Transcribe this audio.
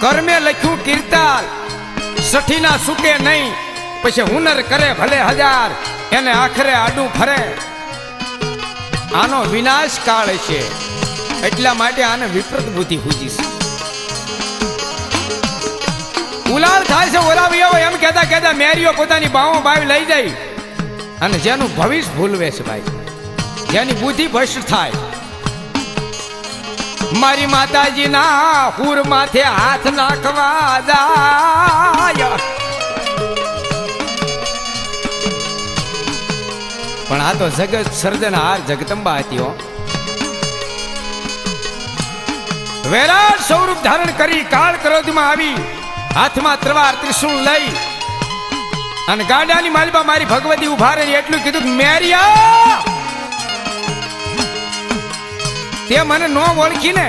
કર્મે લખ્યું કીર્તાલ, સઠીના સુકે નહીં, પછી હુનર કરે ભલે હજાર, એને આખરે આડું ફરે. આનો વિનાશ કાળ છે, એટલા માટે આને વિપરીત બુદ્ધિ પૂજી છે. ઉલાળ થાય છે ઓલાવીઓ એમ કહેતા કહેતા મેરીઓ પોતાની બાવો બાવી લઈ જાય, અને જેનું ભવિષ્ય ભૂલવે છે ભાઈ, જેની બુદ્ધિ ભ્રષ્ટ થાય. મારી માતાજી ના હુર માથે હાથ નાખવા જાય, પણ આ તો જગત સર્જનહાર જગદંબા હતી હો. વિરાટ સ્વરૂપ ધારણ કરી કાળ ક્રોધમાં આવી, હાથમાં તલવાર ત્રિશૂળ લઈ અને ગાડાની માલબા મારી ભગવતી ઉભા રહી એટલું કીધું કે મેરિયા તે મને નો ઓળખી ને